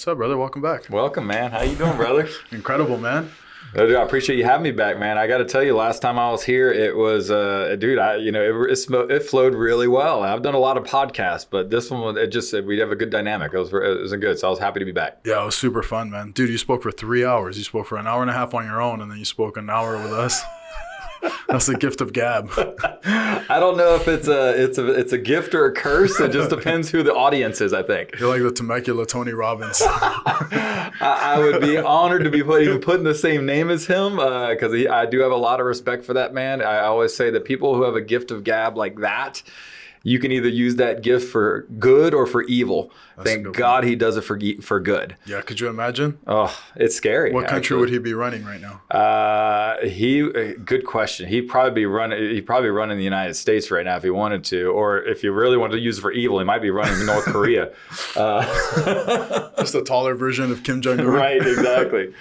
What's up, brother? Welcome back. Welcome, man. How you doing, brother? Incredible, man. Dude, I appreciate you having me back, man. I got to tell you, last time I was here, it was, it flowed really well. I've done a lot of podcasts, but this one, we have a good dynamic. It was good, so I was happy to be back. Yeah, it was super fun, man. Dude, you spoke for 3 hours. You spoke for an hour and a half on your own, and then you spoke an hour with us. That's the gift of gab. I don't know if it's a gift or a curse. It just depends who the audience is, I think. You're like the Temecula Tony Robbins. I would be honored to be even put in the same name as him because I do have a lot of respect for that man. I always say that people who have a gift of gab like that, you can either use that gift for good or for evil. Thank God he does it for good. Yeah, could you imagine? Oh, it's scary. What country would he be running right now? Good question. He'd probably be running the United States right now if he wanted to, or if you really wanted to use it for evil, he might be running North Korea. Just a taller version of Kim Jong-un. Right, exactly.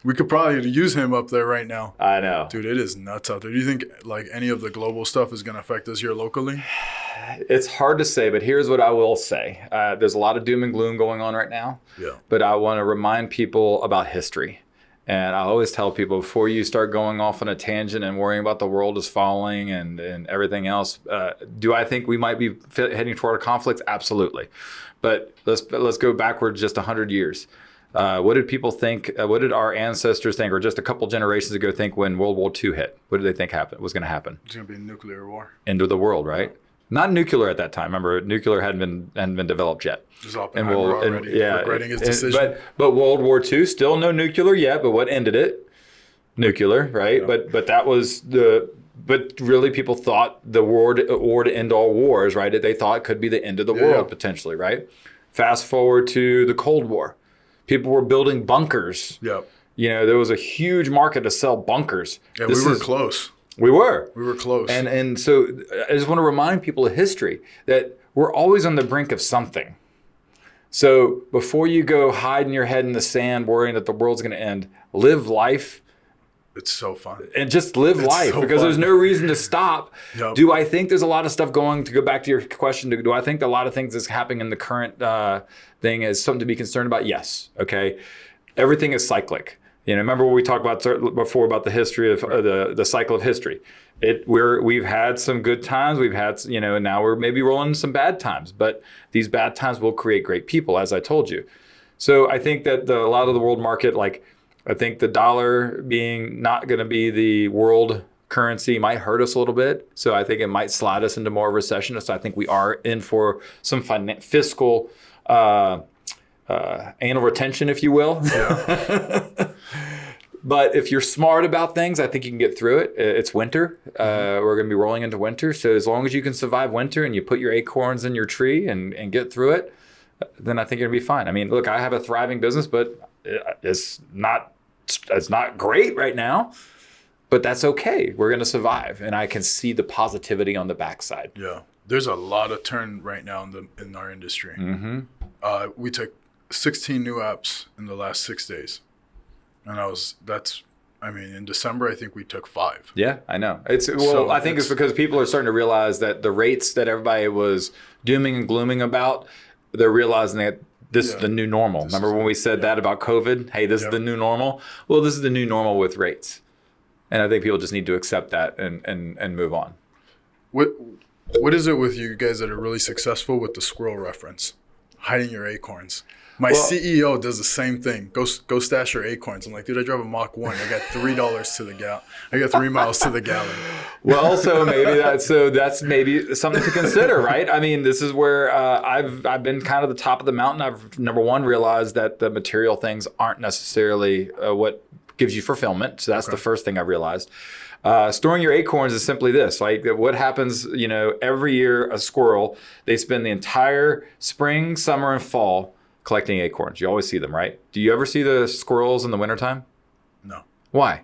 We could probably use him up there right now. I know. Dude, it is nuts out there. Do you think like any of the global stuff is going to affect us here locally? It's hard to say, but here's what I will say. There's a lot of doom and gloom going on right now. Yeah. But I want to remind people about history. And I always tell people before you start going off on a tangent and worrying about the world is falling and everything else, do I think we might be heading toward a conflict? Absolutely. But let's go backward just 100 years. What did people think? What did our ancestors think, or just a couple generations ago think when World War II hit? What did they think was going to happen? It's going to be a nuclear war. End of the world, right? Not nuclear at that time. Remember, nuclear hadn't been developed yet. Just regretting his decision. But World War II, still no nuclear yet. But what ended it? Nuclear, right? Yeah. But that was But really, people thought the war to end all wars, right? They thought it could be the end of the world potentially, right? Fast forward to the Cold War, people were building bunkers. Yeah. There was a huge market to sell bunkers. Yeah, we were close. We were close. And so I just want to remind people of history that we're always on the brink of something. So before you go hiding your head in the sand worrying that the world's going to end, live life. It's so fun. And just live life because there's no reason to stop. Yep. Do I think there's a lot of stuff to go back to your question, do I think a lot of things that's happening in the current thing is something to be concerned about? Yes. Okay. Everything is cyclic. Remember what we talked about before about the history of the cycle of history. We've had some good times. We've had, and now we're maybe rolling some bad times. But these bad times will create great people, as I told you. So I think that a lot of the world market, I think the dollar being not going to be the world currency might hurt us a little bit. So I think it might slide us into more recession. So I think we are in for some fiscal anal retention, if you will. Yeah. But if you're smart about things, I think you can get through it. It's winter. We're going to be rolling into winter. So as long as you can survive winter and you put your acorns in your tree and get through it, then I think you're going to be fine. I mean, look, I have a thriving business, but it's not great right now. But that's okay. We're going to survive. And I can see the positivity on the backside. Yeah. There's a lot of turn right now in our industry. Mm-hmm. We took 16 new apps in the last 6 days. And in December, I think we took 5. Yeah, I know. I think it's because people are starting to realize that the rates that everybody was dooming and glooming about, they're realizing that this is the new normal. Remember when we said that about COVID? Hey, this is the new normal. Well, this is the new normal with rates. And I think people just need to accept that and move on. What is it with you guys that are really successful with the squirrel reference? Hiding your acorns. My CEO does the same thing. Go stash your acorns. I'm like, dude, I drive a Mach 1. I got $3 to the gallon. I got 3 miles to the gallon. Well, so that's maybe something to consider, right? I mean, this is where I've been kind of the top of the mountain. I've number one realized that the material things aren't necessarily what gives you fulfillment. So that's the first thing I realized. Storing your acorns is simply this. Like what happens, every year a squirrel, they spend the entire spring, summer, and fall collecting acorns. You always see them, right? Do you ever see the squirrels in the wintertime? No. Why?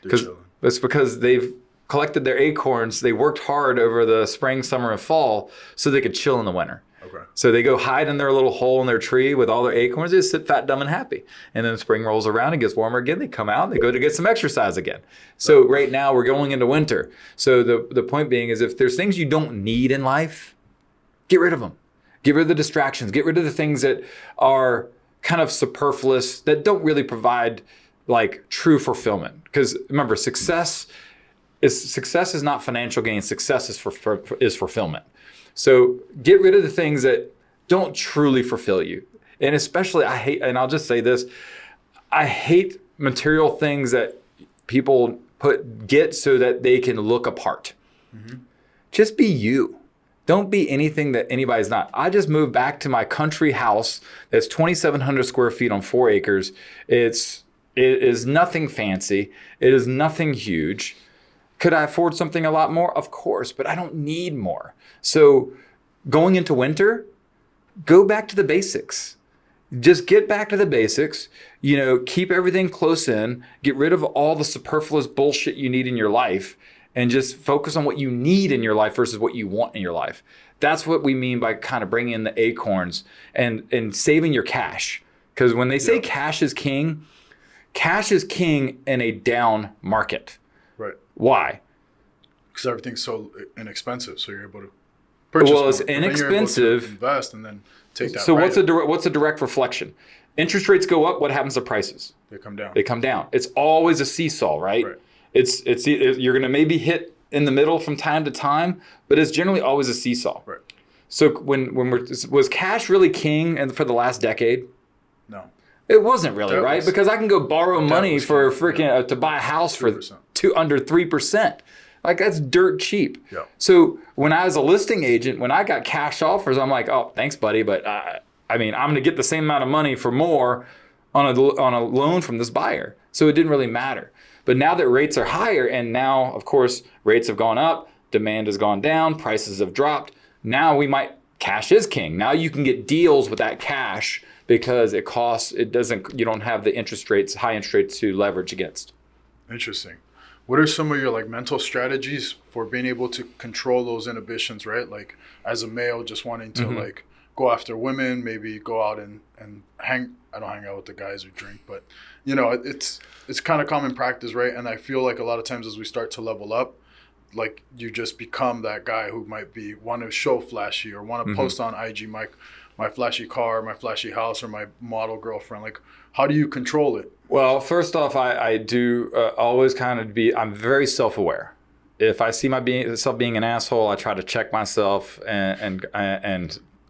Because they've collected their acorns. They worked hard over the spring, summer, and fall so they could chill in the winter. Okay. So they go hide in their little hole in their tree with all their acorns. They just sit fat, dumb, and happy. And then spring rolls around and gets warmer again. They come out and they go to get some exercise again. So right now we're going into winter. So the point being is if there's things you don't need in life, get rid of them. Get rid of the distractions. Get rid of the things that are kind of superfluous, that don't really provide like true fulfillment. Because remember, success is not financial gain. Success is fulfillment. So get rid of the things that don't truly fulfill you. And especially and I'll just say this, I hate material things that people get so that they can look apart. Mm-hmm. Just be you. Don't be anything that anybody's not. I just moved back to my country house that's 2,700 square feet on 4 acres. It is nothing fancy. It is nothing huge. Could I afford something a lot more? Of course, but I don't need more. So going into winter, go back to the basics. Just get back to the basics, keep everything close in, get rid of all the superfluous bullshit you need in your life, and just focus on what you need in your life versus what you want in your life. That's what we mean by kind of bringing in the acorns and saving your cash. Because when they say cash is king in a down market. Right. Why? Because everything's so inexpensive, so you're able to purchase. Well, it's inexpensive. Invest and then take that. So what's a direct reflection? Interest rates go up. What happens to prices? They come down. They come down. It's always a seesaw, right? It's you're going to maybe hit in the middle from time to time, but it's generally always a seesaw. Right. So was cash really king for the last decade? No. It wasn't really, right? Because I can go borrow money for freaking to buy a house for under 3%. Like that's dirt cheap. Yeah. So when I was a listing agent, when I got cash offers, I'm like, oh, thanks, buddy, but I'm going to get the same amount of money for more on a loan from this buyer. So it didn't really matter. But now that rates are higher, and now, of course, rates have gone up, demand has gone down, prices have dropped. Now cash is king. Now you can get deals with that cash because you don't have the high interest rates to leverage against. Interesting. What are some of your mental strategies for being able to control those inhibitions, right? Like as a male, just wanting to go after women, maybe go out and hang. I don't hang out with the guys who drink, but it's kind of common practice, right? And I feel like a lot of times as we start to level up, like you just become that guy who might want to show flashy or want to post on IG my flashy car, my flashy house, or my model girlfriend. Like, how do you control it? Well, first off, I do always kind of I'm very self-aware. If I see myself being an asshole, I try to check myself and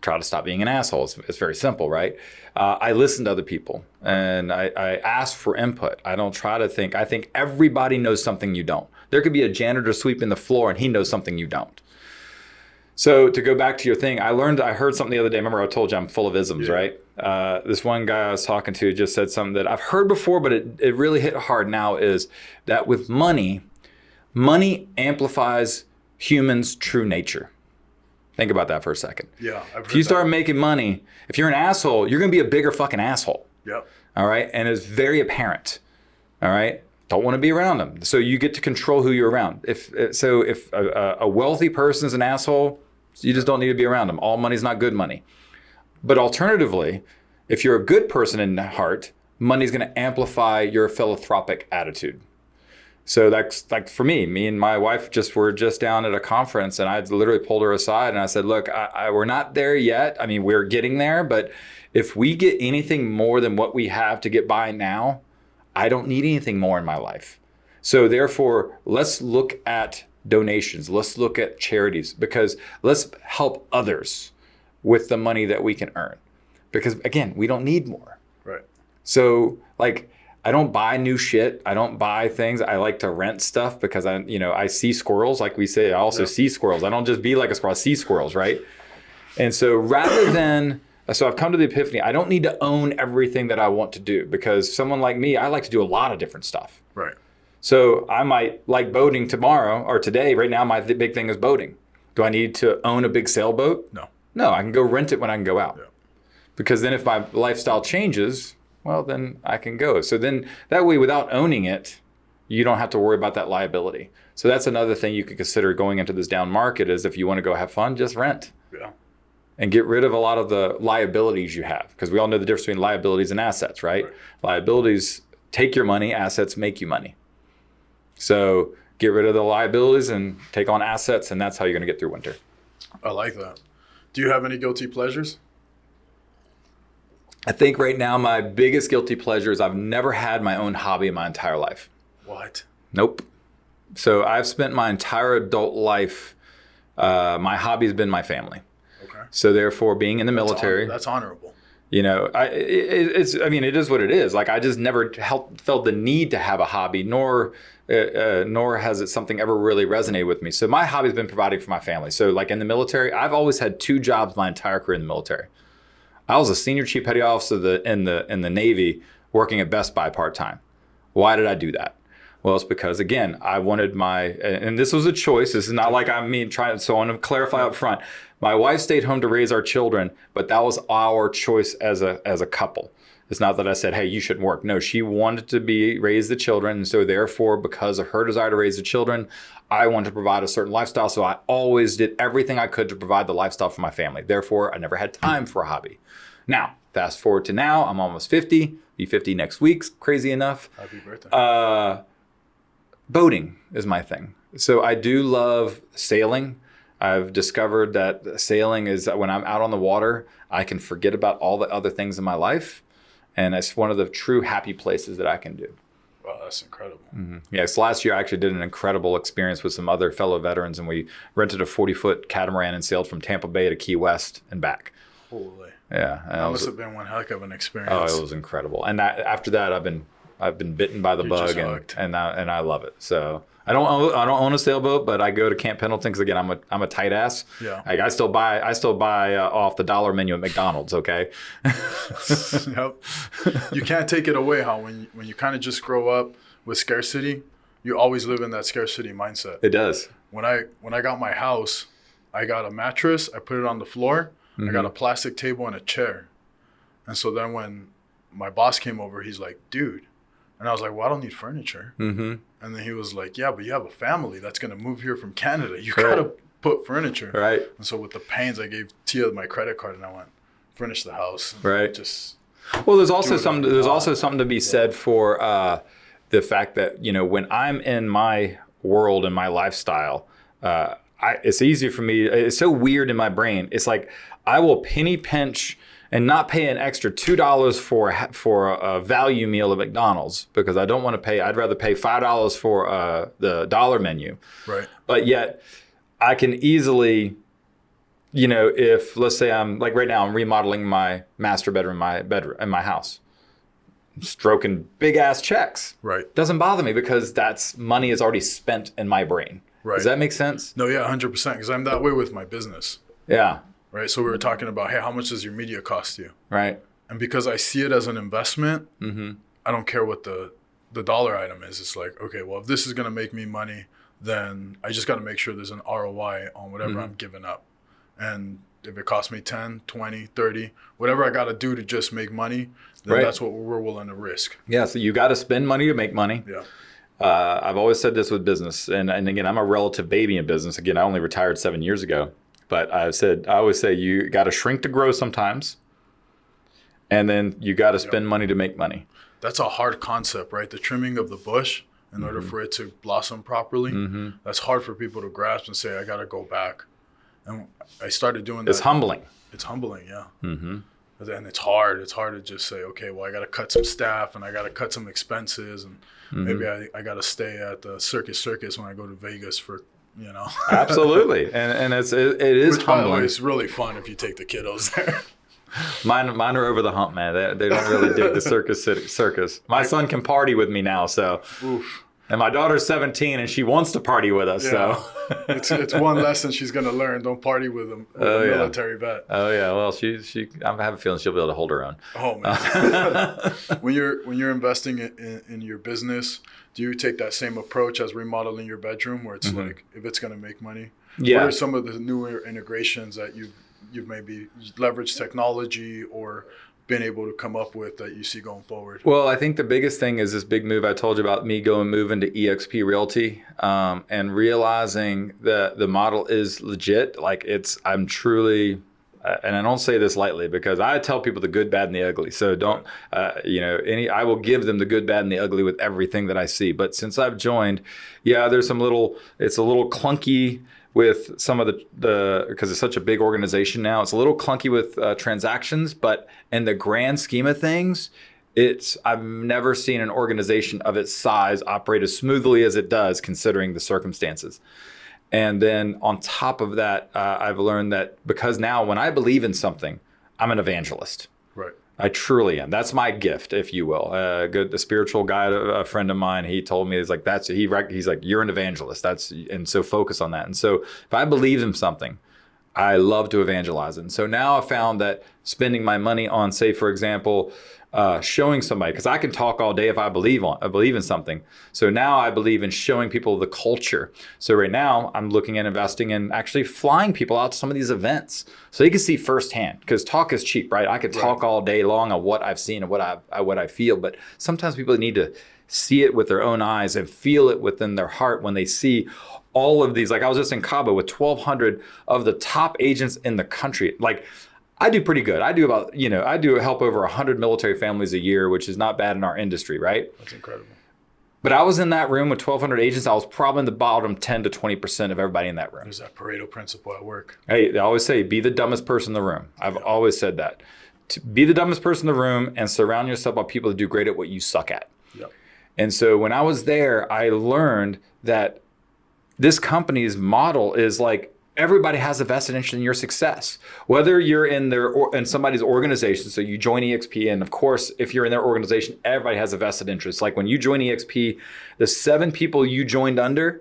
try to stop being an asshole. It's very simple, right? I listen to other people and I ask for input. I don't try to think. I think everybody knows something you don't. There could be a janitor sweeping the floor and he knows something you don't. So to go back to your thing, I heard something the other day. Remember I told you I'm full of isms, right? This one guy I was talking to just said something that I've heard before, but it really hit hard now, is that with money amplifies humans' true nature. Think about that for a second. Yeah. If you start making money, if you're an asshole, you're going to be a bigger fucking asshole. Yep. All right. And it's very apparent. All right. Don't want to be around them. So you get to control who you're around. If a wealthy person is an asshole, you just don't need to be around them. All money's not good money. But alternatively, if you're a good person in heart, money's going to amplify your philanthropic attitude. So that's like for me and my wife were just down at a conference, and I literally pulled her aside and I said, look, we're not there yet. I mean, we're getting there, but if we get anything more than what we have to get by now, I don't need anything more in my life. So therefore, let's look at donations. Let's look at charities, because let's help others with the money that we can earn. Because again, we don't need more. Right. So I don't buy new shit. I don't buy things. I like to rent stuff because I see squirrels, like we say. I also see squirrels. I don't just be like a squirrel. I see squirrels, right? And so I've come to the epiphany. I don't need to own everything that I want to do, because someone like me, I like to do a lot of different stuff. Right. So I might like boating tomorrow or today. Right now, my big thing is boating. Do I need to own a big sailboat? No, I can go rent it when I can go out. Yeah. Because then if my lifestyle changes, well, then I can go. So then that way, without owning it, you don't have to worry about that liability. So that's another thing you could consider going into this down market, is if you want to go have fun, just rent. Yeah. And get rid of a lot of the liabilities you have. Because we all know the difference between liabilities and assets, right? Liabilities take your money, assets make you money. So get rid of the liabilities and take on assets, and that's how you're going to get through winter. I like that. Do you have any guilty pleasures? I think right now my biggest guilty pleasure is I've never had my own hobby in my entire life. What? Nope. So I've spent my entire adult life, my hobby has been my family. Okay. So therefore, being in the military, That's honorable. you know, I mean, it is what it is. Like I just never felt the need to have a hobby, nor has it something ever really resonated with me. So my hobby's been providing for my family. So like in the military, I've always had 2 jobs my entire career in the military. I was a senior chief petty officer in the Navy, working at Best Buy part-time. Why did I do that? Well, it's because, again, I wanted and this was a choice. This is not like so I want to clarify up front. My wife stayed home to raise our children, but that was our choice as a couple. It's not that I said, hey, you shouldn't work. No, she wanted to raise the children. And so therefore, because of her desire to raise the children, I wanted to provide a certain lifestyle. So I always did everything I could to provide the lifestyle for my family. Therefore, I never had time for a hobby. Now, fast forward to now, I'm almost 50, be 50 next week, crazy enough. Happy birthday. Boating is my thing. So I do love sailing. I've discovered that sailing is when I'm out on the water, I can forget about all the other things in my life. And it's one of the true happy places that I can do. Wow, that's incredible. Mm-hmm. Yes, last year I actually did an incredible experience with some other fellow veterans, and we rented a 40-foot catamaran and sailed from Tampa Bay to Key West and back. Holy. Yeah. That must have been one heck of an experience. Oh, it was incredible. And after that, I've been bitten by the bug, and I love it. So I don't own a sailboat, but I go to Camp Pendleton because, again, I'm a tight ass. Yeah. Like I still buy off the dollar menu at McDonald's. Okay. Yep. You can't take it away. How when you kind of just grow up with scarcity, you always live in that scarcity mindset. It does. When I got my house, I got a mattress. I put it on the floor. Mm-hmm. I got a plastic table and a chair. And so then when my boss came over, he's like, dude. And I was like, well, I don't need furniture. Mm-hmm. And then he was like, yeah, but you have a family that's going to move here from Canada. You got to put furniture. Right. And so with the pains, I gave Tia my credit card and I went, furnish the house. Right. Well, there's also something to be said for the fact that, you know, when I'm in my world and my lifestyle, it's easy for me. It's so weird in my brain. It's like I will penny pinch and not pay an extra $2 for a value meal at McDonald's because I don't want to pay. I'd rather pay $5 for the dollar menu. Right. But yet, I can easily, you know, if let's say I'm like right now, I'm remodeling my master bedroom, in my house, I'm stroking big ass checks. Right. Doesn't bother me because that's money is already spent in my brain. Right. Does that make sense? No, yeah, 100%. Because I'm that way with my business. Yeah. Right. So we were talking about, hey, how much does your media cost you? Right. And because I see it as an investment, mm-hmm. I don't care what the dollar item is. It's like, okay, well, if this is going to make me money, then I just got to make sure there's an ROI on whatever mm-hmm. I'm giving up. And if it costs me 10, 20, 30, whatever I got to do to just make money, then that's what we're willing to risk. Yeah. So you got to spend money to make money. Yeah. I've always said this with business. And again, I'm a relative baby in business. Again, I only retired 7 years ago. But I always say you got to shrink to grow sometimes, and then you got to spend money to make money. That's a hard concept, right? The trimming of the bush in mm-hmm. order for it to blossom properly. Mm-hmm. That's hard for people to grasp and say, I got to go back. And I started doing that. It's humbling. It's humbling, yeah. Mm-hmm. And it's hard. It's hard to just say, okay, well, I got to cut some staff and I got to cut some expenses, and mm-hmm. maybe I got to stay at the circus when I go to Vegas for. You know, absolutely, and it is which, humbling. By the way, it's really fun if you take the kiddos there. Mine are over the hump, man. They don't really dig the circus. My son can party with me now, so. Oof. And my daughter's 17 and she wants to party with us. Yeah. So it's one lesson she's gonna learn. Don't party with a military vet. Oh yeah. Well, I have a feeling she'll be able to hold her own. Oh man. When you're investing in your business, do you take that same approach as remodeling your bedroom, where it's mm-hmm. like if it's gonna make money? Yeah. What are some of the newer integrations that you've maybe leveraged technology or been able to come up with that you see going forward? Well, I think the biggest thing is this big move I told you about, me moving to EXP Realty, and realizing that the model is legit. Like I'm truly, and I don't say this lightly because I tell people the good, bad, and the ugly. So don't, I will give them the good, bad, and the ugly with everything that I see. But since I've joined, yeah, it's a little clunky with some of the because it's such a big organization now. It's a little clunky with transactions, but in the grand scheme of things, I've never seen an organization of its size operate as smoothly as it does, considering the circumstances. And then on top of that, I've learned that because now when I believe in something, I'm an evangelist. Right. I truly am. That's my gift, if you will. The spiritual guy, a friend of mine, he told me, he's like, you're an evangelist. And so focus on that. And so if I believe in something, I love to evangelize it. And so now I found that spending my money on, say, for example, showing somebody, because I can talk all day if I believe in something. So now I believe in showing people the culture. So right now I'm looking at investing in actually flying people out to some of these events so you can see firsthand, because talk is cheap, right? I could talk all day long on what I've seen and what I feel, but sometimes people need to see it with their own eyes and feel it within their heart when they see all of these. Like I was just in Cabo with 1,200 of the top agents in the country. Like I do pretty good. I do help over 100 military families a year, which is not bad in our industry, right? That's incredible. But I was in that room with 1,200 agents. I was probably in the bottom 10 to 20% of everybody in that room. There's that Pareto principle at work. Hey, I always say, be the dumbest person in the room. I've always said that. To be the dumbest person in the room and surround yourself by people that do great at what you suck at. Yep. And so when I was there, I learned that this company's model is like, everybody has a vested interest in your success, whether you're in somebody's organization. So you join EXP, and of course, if you're in their organization, everybody has a vested interest. Like when you join EXP, the 7 people you joined under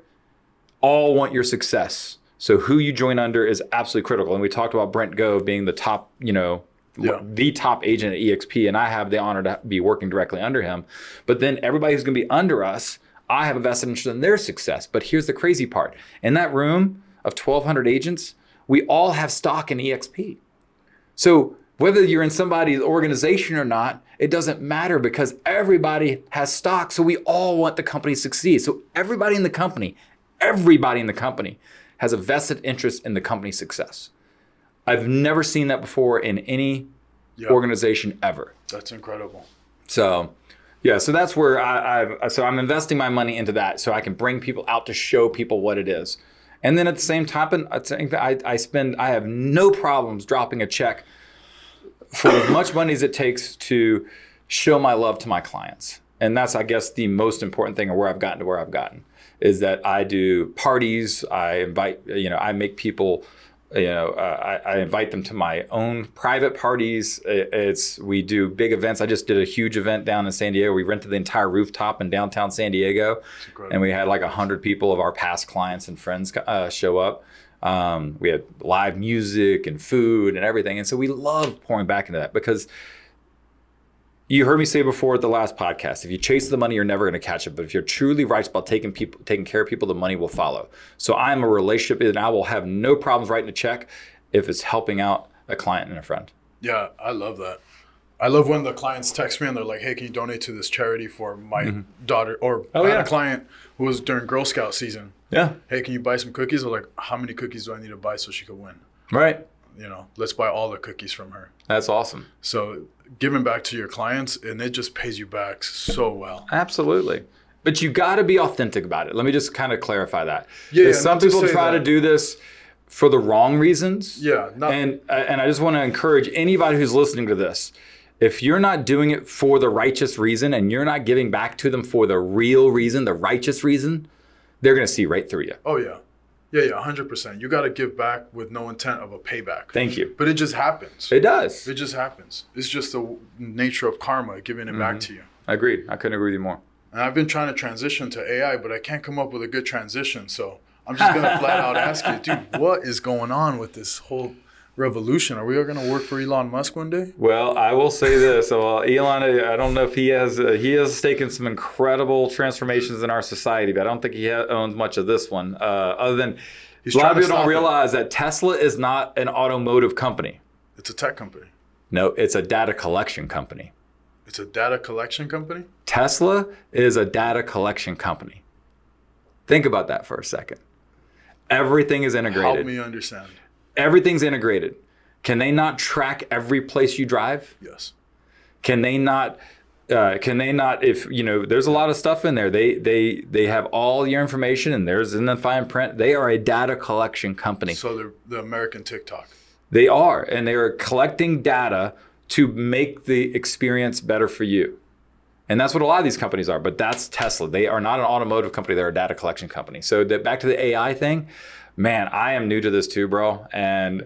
all want your success. So who you join under is absolutely critical. And we talked about Brent Go being the top, the top agent at EXP, and I have the honor to be working directly under him. But then everybody who's going to be under us, I have a vested interest in their success. But here's the crazy part: in that room of 1,200 agents, we all have stock in EXP. So whether you're in somebody's organization or not, it doesn't matter, because everybody has stock. So we all want the company to succeed. So everybody in the company has a vested interest in the company's success. I've never seen that before in any organization ever. That's incredible. So so that's where I'm investing my money into that, so I can bring people out to show people what it is. And then at the same time, I have no problems dropping a check for as much money as it takes to show my love to my clients. And that's, I guess, the most important thing, or where I've gotten to where I've gotten, is that I do parties. I invite, I make people, I invite them to my own private parties. We do big events. I just did a huge event down in San Diego. We rented the entire rooftop in downtown San Diego, and we had like 100 people of our past clients and friends show up. We had live music and food and everything. And so we love pouring back into that, because you heard me say before at the last podcast, if you chase the money, you're never going to catch it. But if you're truly righteous about taking care of people, the money will follow. So I'm a relationship, and I will have no problems writing a check if it's helping out a client and a friend. Yeah, I love that. I love when the clients text me and they're like, hey, can you donate to this charity for my daughter? Or I had a client who was during Girl Scout season. Yeah. Hey, can you buy some cookies? They're like, how many cookies do I need to buy so she could win? Right. Let's buy all the cookies from her. That's awesome. So giving back to your clients, and it just pays you back so well. Absolutely. But you got to be authentic about it. Let me just kind of clarify that. Yeah, some people try to do this for the wrong reasons. Yeah. And I just want to encourage anybody who's listening to this, if you're not doing it for the righteous reason, and you're not giving back to them for the real reason, the righteous reason, they're going to see right through you. Oh, yeah. Yeah, 100%. You got to give back with no intent of a payback. Thank you. But it just happens. It does. It just happens. It's just the nature of karma, giving it back to you. Agreed. I couldn't agree with you more. And I've been trying to transition to AI, but I can't come up with a good transition. So I'm just going to flat out ask you, dude, what is going on with this whole revolution? Are we all going to work for Elon Musk one day? Well, I will say this. So Elon, I don't know if he has taken some incredible transformations in our society, but I don't think he owns much of this one. Other than a lot of people don't realize that Tesla is not an automotive company. It's a tech company. No, it's a data collection company. It's a data collection company? Tesla is a data collection company. Think about that for a second. Everything is integrated. Help me understand. Everything's integrated. Can they not track every place you drive? Yes. Can they not can they not, if, there's a lot of stuff in there. They have all your information and there's in the fine print. They are a data collection company. So they're the American TikTok. They are, and they are collecting data to make the experience better for you. And that's what a lot of these companies are, but that's Tesla. They are not an automotive company, they're a data collection company. So back to the AI thing, man, I am new to this too, bro. And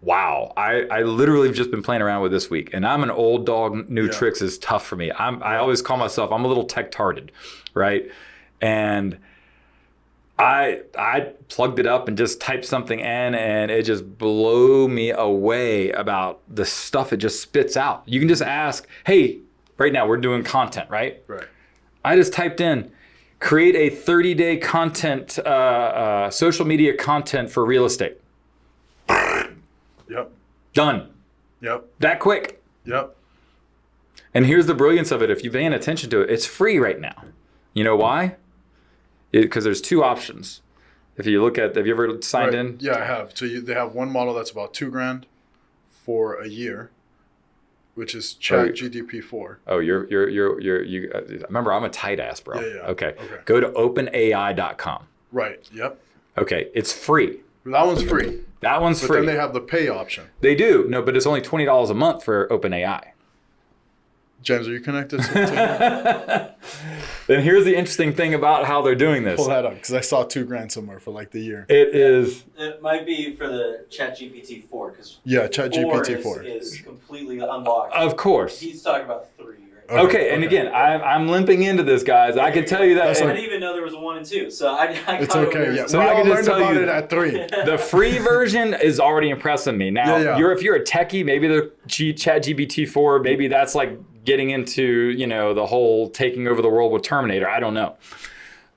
wow, I literally have just been playing around with this week. And I'm an old dog, new tricks is tough for me. I always call myself, I'm a little tech-tarded, right? And I plugged it up and just typed something in, and it just blew me away about the stuff it just spits out. You can just ask, hey, right now we're doing content, right? Right. I just typed in, create a 30-day content, social media content for real estate. Yep. Done. Yep. That quick. Yep. And here's the brilliance of it. If you're paying attention to it, it's free right now. You know why? Because there's two options. If you look at, have you ever signed in? Yeah, I have. So they have one model that's about $2,000 for a year, which is ChatGPT 4. Oh, you. Remember, I'm a tight ass, bro. Yeah. Okay. Go to openai.com. Right. Yep. Okay, it's free. That one's free. That one's free. But then they have the pay option. They do. No, but it's only $20 a month for OpenAI. James, are you connected to Then here's the interesting thing about how they're doing this. Pull that up, because I saw $2,000 somewhere for like the year. It is. It might be for the ChatGPT 4, because ChatGPT 4 is completely unlocked. Of course. He's talking about 3. Right? Okay, and again, I'm limping into this, guys. I can tell you that. I didn't even know there was a 1 and 2, so I it's okay. Yeah, so we I all can just learned tell about you it at 3. The free version is already impressing me. Now, if you're a techie, maybe the ChatGPT 4, maybe that's like getting into the whole taking over the world with Terminator. I don't know,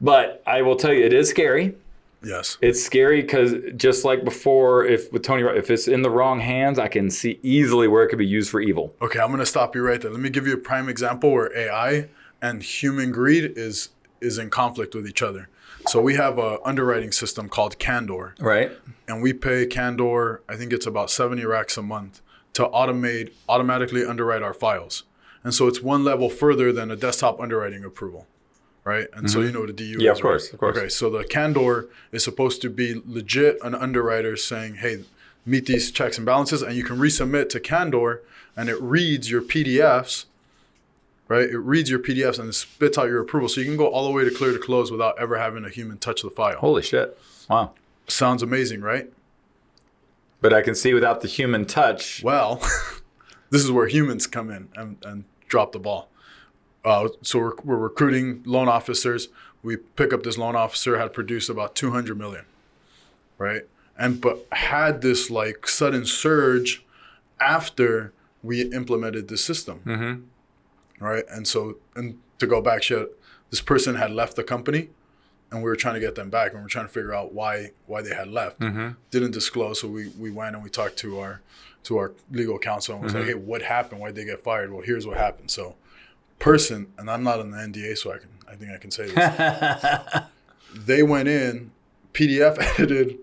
but I will tell you, it is scary. Yes. It's scary because just like before, if it's in the wrong hands, I can see easily where it could be used for evil. Okay, I'm going to stop you right there. Let me give you a prime example where AI and human greed is in conflict with each other. So we have a underwriting system called Candor. Right. And we pay Candor, I think it's about 70 racks a month to automatically underwrite our files. And so it's one level further than a desktop underwriting approval. Right? And so you know what a DU is. Yeah, of course. Okay, so the Candor is supposed to be legit an underwriter saying, hey, meet these checks and balances, and you can resubmit to Candor, and it reads your PDFs, right? It reads your PDFs and it spits out your approval. So you can go all the way to clear to close without ever having a human touch the file. Holy shit. Wow. Sounds amazing, right? But I can see without the human touch. Well, this is where humans come in and drop the ball. So we're recruiting loan officers. We pick up this loan officer, had produced about 200 million, right? But had this like sudden surge after we implemented the system, right? And to go back, this person had left the company, and we were trying to get them back, and we were trying to figure out why they had left. Didn't disclose, so we went and we talked to our legal counsel and was like, hey, what happened? Why'd they get fired? Well, here's what happened. So person, and I'm not on the NDA, so I think I can say this. They went in, PDF edited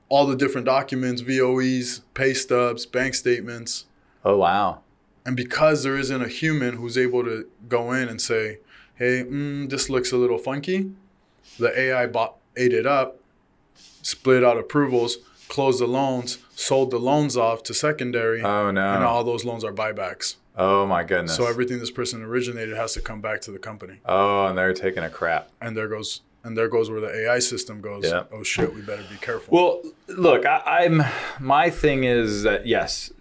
all the different documents, VOEs, pay stubs, bank statements. Oh, wow. And because there isn't a human who's able to go in and say, hey, this looks a little funky, the AI bot ate it up, split out approvals, closed the loans, sold the loans off to secondary. Oh, no. And all those loans are buybacks. Oh, my goodness. So everything this person originated has to come back to the company. Oh, and they're taking a crap. And there goes where the AI system goes. Yeah. Oh shit, we better be careful. Well, look, my thing is that yes,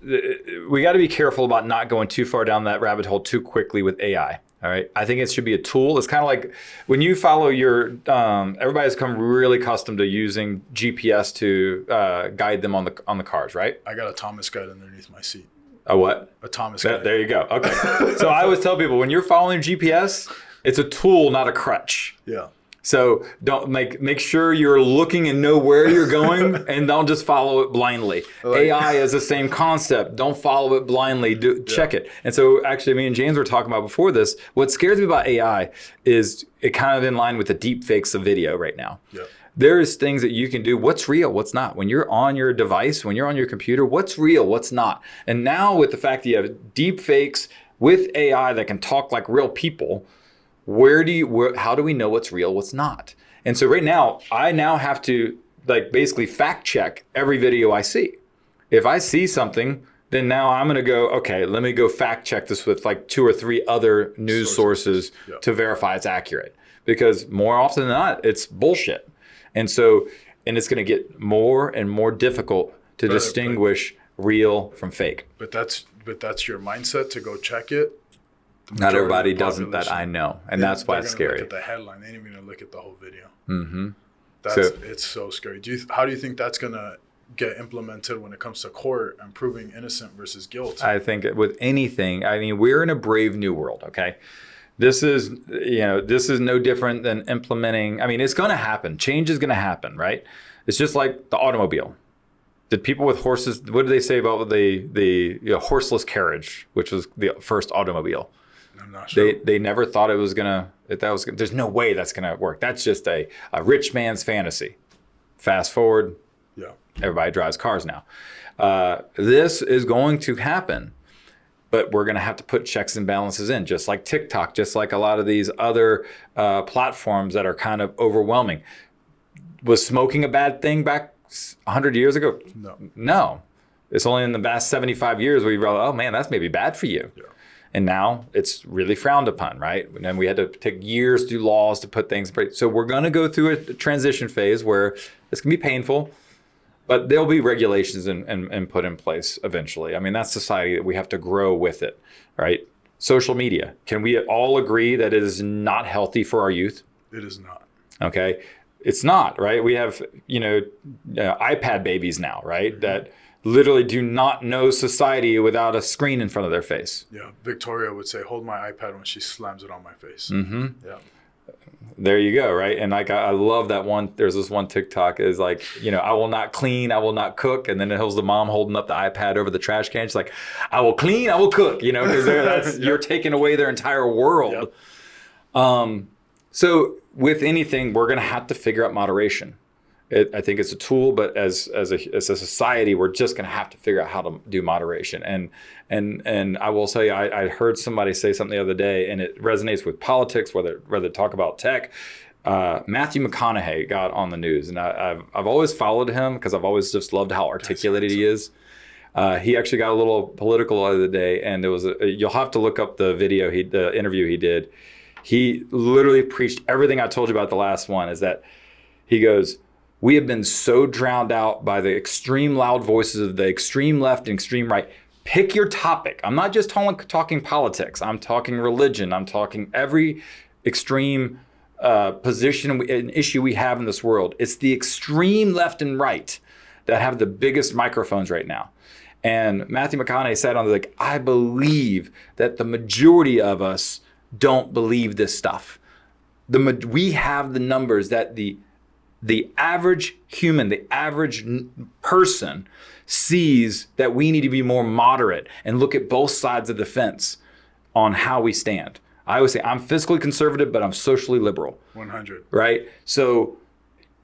we got to be careful about not going too far down that rabbit hole too quickly with AI. All right, I think it should be a tool. It's kind of like when you follow your. Everybody's become really accustomed to using GPS to guide them on the cars, right? I got a Thomas guide underneath my seat. A what? A Thomas guide. There you go. Okay. So I always tell people when you're following GPS, it's a tool, not a crutch. Yeah. So don't make sure you're looking and know where you're going, and don't just follow it blindly. AI is the same concept. Don't follow it blindly. Check it. And so actually, me and James were talking about before this. What scares me about AI is it kind of in line with the deep fakes of video right now. Yeah. There is things that you can do. What's real? What's not? When you're on your device, when you're on your computer, what's real? What's not? And now with the fact that you have deep fakes, with AI that can talk like real people, how do we know what's real, what's not? And so right now, I now have to like basically fact check every video I see. If I see something, then now I'm going to go, okay, let me go fact check this with like 2 or 3 other news sources to verify it's accurate. Because more often than not, it's bullshit. And so, and it's going to get more and more difficult to distinguish real from fake. But that's your mindset to go check it. Not everybody doesn't that I know. And that's why it's scary. Look at the headline. They ain't even going to look at the whole video. Mm-hmm. It's so scary. How do you think that's going to get implemented when it comes to court and proving innocent versus guilt? I think with anything, I mean, we're in a brave new world, okay? This is no different than implementing. I mean, it's going to happen. Change is going to happen, right? It's just like the automobile. Did people with horses, what did they say about the horseless carriage, which was the first automobile? I'm not sure. They never thought it was going to, there's no way that's going to work. That's just a rich man's fantasy. Fast forward. Yeah. Everybody drives cars now. This is going to happen, but we're going to have to put checks and balances in, just like TikTok, just like a lot of these other platforms that are kind of overwhelming. Was smoking a bad thing back 100 years ago? No. It's only in the past 75 years where you realize, oh man, that's maybe bad for you. Yeah. And now it's really frowned upon, right? And then we had to take years to do laws to put things in place. So we're going to go through a transition phase where it's going to be painful. But there'll be regulations and put in place eventually. I mean, that's society that we have to grow with it, right? Social media. Can we all agree that it is not healthy for our youth? It is not. Okay. It's not, right? We have, iPad babies now, right? Mm-hmm. That literally do not know society without a screen in front of their face. Yeah. Victoria would say, hold my iPad when she slams it on my face. Mm-hmm. Yeah. There you go, right? And like I love that one. There's this one TikTok is like, I will not clean, I will not cook, and then it has the mom holding up the iPad over the trash can. She's like, I will clean, I will cook, because you're taking away their entire world. Yep. So with anything, we're going to have to figure out moderation. I think it's a tool, but as a society, we're just going to have to figure out how to do moderation. And I will tell you, I heard somebody say something the other day, and it resonates with politics, whether talk about tech. Matthew McConaughey got on the news, and I've always followed him because I've always just loved how articulated he is. He actually got a little political the other day, and there was you'll have to look up the video, the interview he did. He literally preached everything I told you about the last one. Is that he goes, we have been so drowned out by the extreme loud voices of the extreme left and extreme right. Pick your topic. I'm not just talking politics. I'm talking religion. I'm talking every extreme position and issue we have in this world. It's the extreme left and right that have the biggest microphones right now. And Matthew McConaughey said on like, I believe that the majority of us don't believe this stuff. We have the numbers that the average human, the average person sees that we need to be more moderate and look at both sides of the fence on how we stand. I always say I'm fiscally conservative, but I'm socially liberal. 100. Right? So,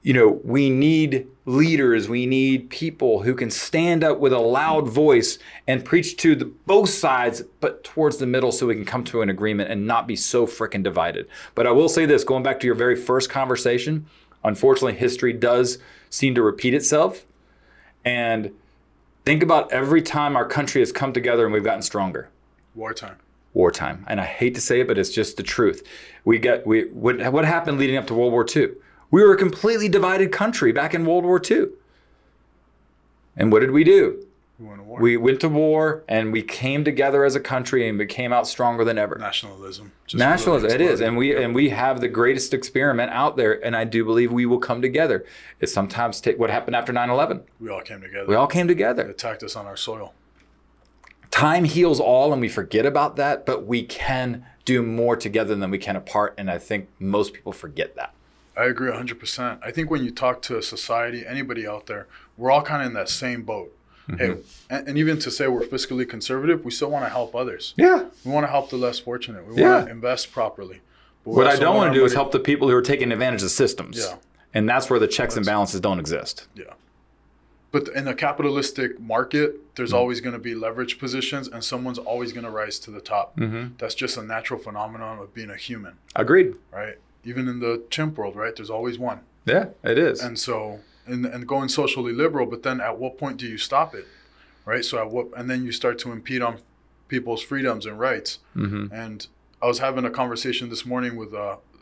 we need leaders. We need people who can stand up with a loud voice and preach to both sides, but towards the middle so we can come to an agreement and not be so freaking divided. But I will say this, going back to your very first conversation, unfortunately, history does seem to repeat itself. And think about every time our country has come together and we've gotten stronger. Wartime. And I hate to say it, but it's just the truth. What happened leading up to World War II? We were a completely divided country back in World War II. And what did we do? We went to war and we came together as a country and we came out stronger than ever. Nationalism. It is. And we have the greatest experiment out there. And I do believe we will come together. It's sometimes what happened after 9/11. We all came together. They attacked us on our soil. Time heals all and we forget about that, but we can do more together than we can apart. And I think most people forget that. I agree 100%. I think when you talk to society, anybody out there, we're all kind of in that same boat. Mm-hmm. Hey, and even to say we're fiscally conservative, we still want to help others. Yeah. We want to help the less fortunate. We want to invest properly. What I don't want to do is help the people who are taking advantage of the systems. Yeah. And that's where the checks and balances don't exist. Yeah. But in a capitalistic market, there's always going to be leverage positions, and someone's always going to rise to the top. That's just a natural phenomenon of being a human. Agreed. Right? Even in the chimp world, right? There's always one. Yeah, it is. And so, and going socially liberal, but then at what point do you stop it? Right? So and then you start to impede on people's freedoms and rights. And I was having a conversation this morning with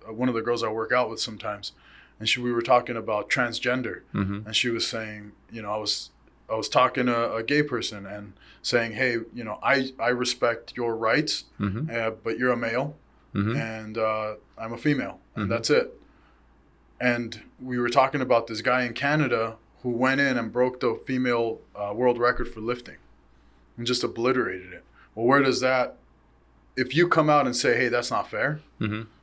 one of the girls I work out with sometimes. And we were talking about transgender, and she was saying, I was talking to a gay person and saying, hey, I respect your rights, but you're a male, and I'm a female, and that's it. And we were talking about this guy in Canada who went in and broke the female world record for lifting, and just obliterated it. Well, where does that? If you come out and say, hey, that's not fair,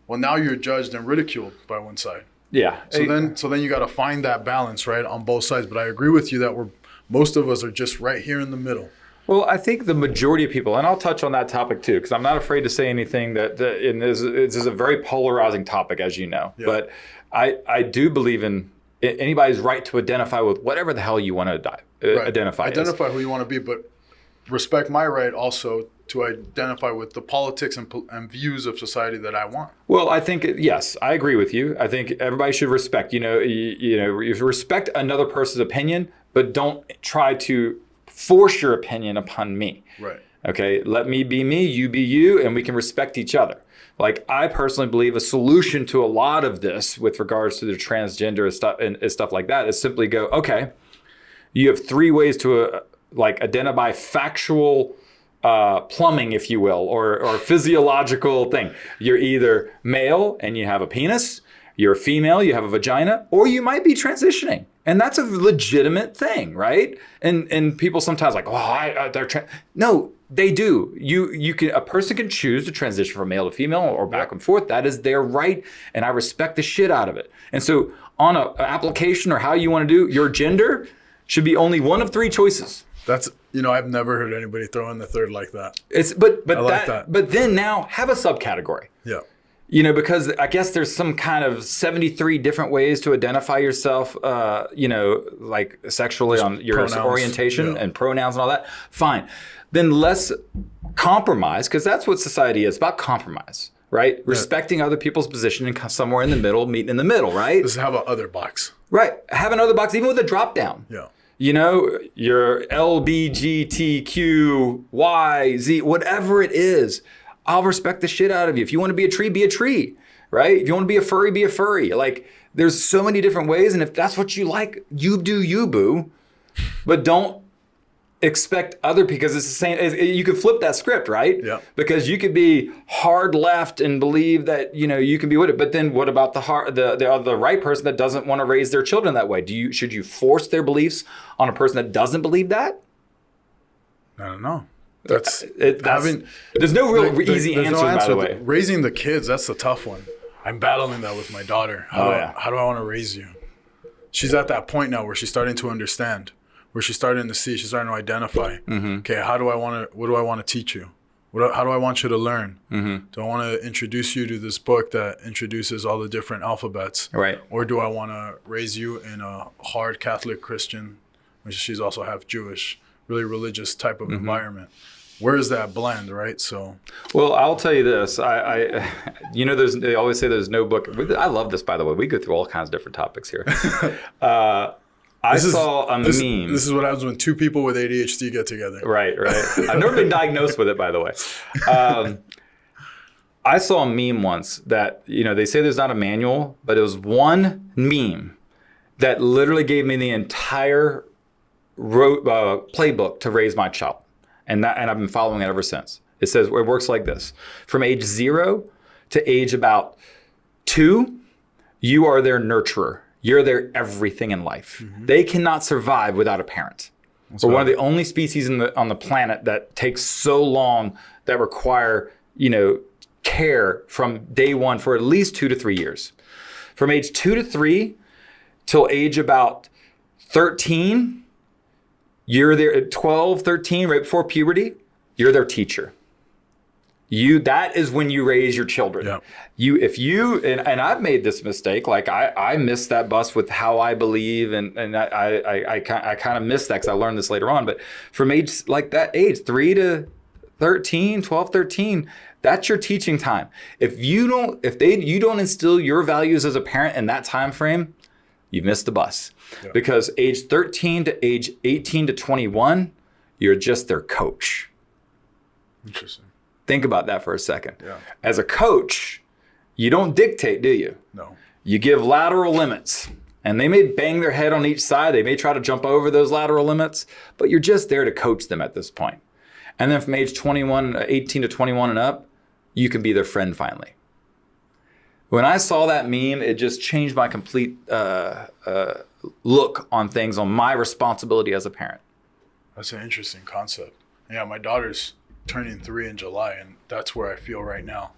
well, now you're judged and ridiculed by one side. Yeah. So then you got to find that balance, right, on both sides. But I agree with you that most of us are just right here in the middle. Well, I think the majority of people, and I'll touch on that topic too, because I'm not afraid to say anything and this is a very polarizing topic, as you know. Yeah. But I do believe in anybody's right to identify with whatever the hell you want to identify. Identify who you want to be, but respect my right also to identify with the politics and views of society that I want. Well, I think, yes, I agree with you. I think everybody should respect, you respect another person's opinion, but don't try to force your opinion upon me. Right. Okay. Let me be me, you be you, and we can respect each other. Like, I personally believe a solution to a lot of this with regards to the transgender stuff and stuff like that is simply go, okay, you have 3 ways to identify factual plumbing, if you will, or physiological thing. You're either male and you have a penis, you're a female, you have a vagina, or you might be transitioning. And that's a legitimate thing, right? And people sometimes they're no, they do. A person can choose to transition from male to female or back and forth. That is their right, and I respect the shit out of it. And so on an application or how you want to do your gender should be only one of 3 choices. That's, I've never heard anybody throw in the third like that. But then now have a subcategory. Yeah. Because I guess there's some kind of 73 different ways to identify yourself, like sexually on your pronouns, orientation and pronouns and all that. Fine. Then let's compromise, because that's what society is, about compromise, right? Yeah. Respecting other people's position and somewhere in the middle, meeting in the middle, right? Just have an other box. Right. Have another box, even with a drop down. Yeah. Your LBGTQYZ, whatever it is, I'll respect the shit out of you. If you want to be a tree, right? If you want to be a furry. Like, there's so many different ways, and if that's what you like, you do you, boo. But don't expect other, because it's the same. You could flip that script, right? Yeah. Because you could be hard left and believe that you can be with it, but then what about the right person that doesn't want to raise their children that way? Should you force their beliefs on a person that doesn't believe that? I don't know. There's no real easy answer, by the way. Raising the kids, that's the tough one. I'm battling that with my daughter. How do I want to raise you? She's at that point now where she's starting to understand, where she's starting to see, she's starting to identify. Okay, what do I want to teach you? How do I want you to learn? Do I want to introduce you to this book that introduces all the different alphabets? Right. Or do I want to raise you in a hard Catholic Christian, which she's also half Jewish, really religious type of environment? Where is that blend, right? So, well, I'll tell you this. They always say there's no book. I love this, by the way. We go through all kinds of different topics here. I saw a meme. This is what happens when 2 people with ADHD get together. Right. I've never been diagnosed with it, by the way. I saw a meme once that, they say there's not a manual, but it was one meme that literally gave me the entire playbook to raise my child. And I've been following it ever since. It says, it works like this. From age 0 to age about 2, you are their nurturer. You're their everything in life. They cannot survive without a parent. We're one of the only species on the planet that takes so long, that require, care from day one for at least 2 to 3 years. From age 2 to 3 till age about 13, you're there at 12, 13, right before puberty, you're their teacher. That is when you raise your children. Yeah. And I've made this mistake. Like I missed that bus with how I believe, and I kind of missed that because I learned this later on. But from age like that age, 3 to 13, 12, 13, that's your teaching time. If you don't instill your values as a parent in that time frame, you've missed the bus. Yeah. Because age 13 to age 18 to 21, you're just their coach. Interesting. Think about that for a second. Yeah. As a coach, you don't dictate, do you? No. You give lateral limits. And they may bang their head on each side. They may try to jump over those lateral limits, but you're just there to coach them at this point. And then from age 18 to 21 and up, you can be their friend finally. When I saw that meme, it just changed my complete look on things, on my responsibility as a parent. That's an interesting concept. Yeah, my daughter's turning 3 in July, and that's where I feel right now.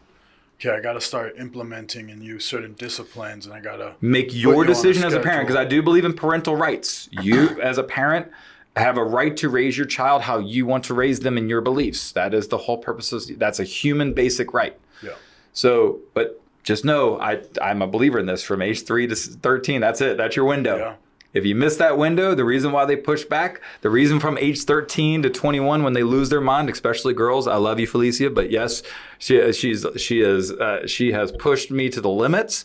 Okay, I got to start implementing and use certain disciplines, and I got to make your decision as a parent, because I do believe in parental rights. You, as a parent, have a right to raise your child how you want to raise them in your beliefs. That is the whole purpose. That's a human basic right. Yeah. So, but just know, I'm a believer in this. From age 3 to 13, that's it. That's your window. Yeah. If you miss that window, the reason why they push back, the reason from age 13 to 21 when they lose their mind, especially girls. I love you, Felicia, but yes, she has pushed me to the limits.